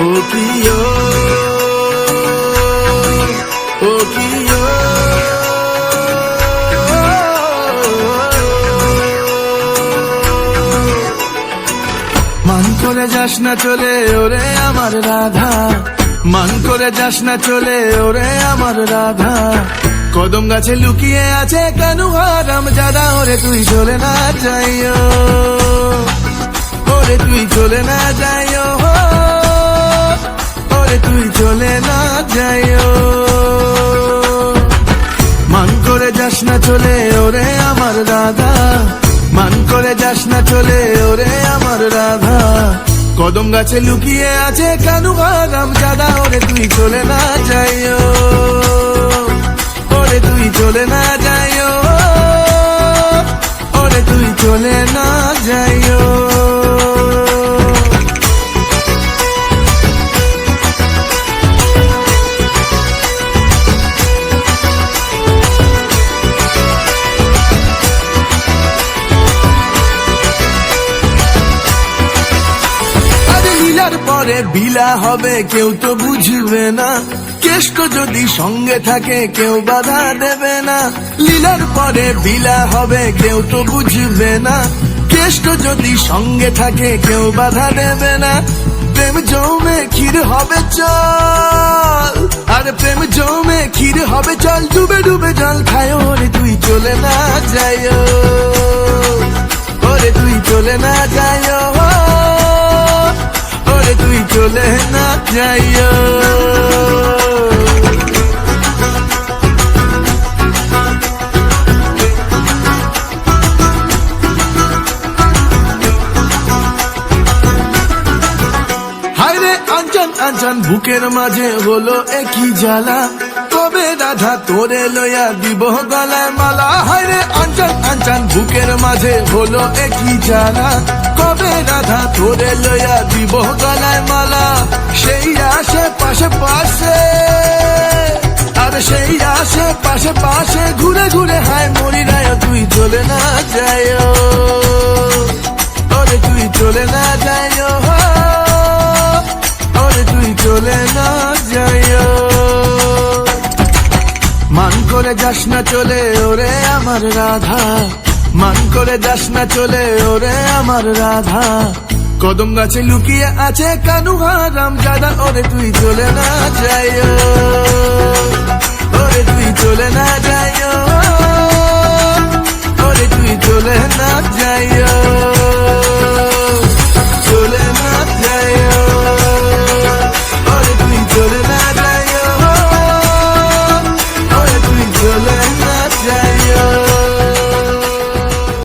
ও প্রিয়, ও প্রিয়, মান করে যাস না চলে ওরে আমার রাধা, মান করে যাস না চলে ওরে আমার রাধা। কদম গাছে লুকিয়ে আছে কেন হারাম জাদা, ওরে তুই চলে না যাইও, ওরে তুই চলে না যাইও, ওরে তুই চলে না যাইও। মান করে যাস না চলে ওরে আমার রাধা, মান করে যাস না চলে ওরে আমার রাধা। কদম গাছে লুকিয়ে আছে কেন হারাম জাদা, ওরে তুই চলে না যাইও, ওরে তুই চলে না যাইও, ওরে তুই চলে না যাইও। পরে বিলা হবে কেউ তো বুঝবে না, কেষ্ট যদি সঙ্গে থাকে কেউ বাধা দেবে না। লীলার পরে বিলা হবে কেউ তো বুঝবে না, কেষ্ট যদি সঙ্গে থাকে কেউ বাধা দেবে না। প্রেম জমে ক্ষীর হবে চল, আর প্রেম জমে ক্ষীর হবে চল, ডুবে ডুবে জল খায়, ওরে তুই চলে না যাইও, ওরে তুই চলে না যাইও, ওরে তুই চলে না যাইও। হায়রে আঞ্চন আঞ্চন বুকের মাঝে হলো একই জ্বালা, কবে রাধা তোরে লইয়া দিব গলায় মালা। হায়রে আঞ্চন আঞ্চন বুকের মাঝে হলো একই জ্বালা, কবে রাধা তোরে লইয়া দিব গলায় মালা। সেই আসে পাশে পাশে, আর সেই আসে পাশে পাশে, ঘুরে ঘুরে হায় মরি রায়, তুই চলে না যাইও, ওরে তুই চলে না যাইও, ওরে তুই চলে না যাইও। মান করে যাস না চলে ওরে আমার রাধা, মান করে যাস না চলে ওরে আমার রাধা। কদম গাছে লুকিয়ে আছে কানু হারাম জাদা, ওরে তুই চলে না যাইও।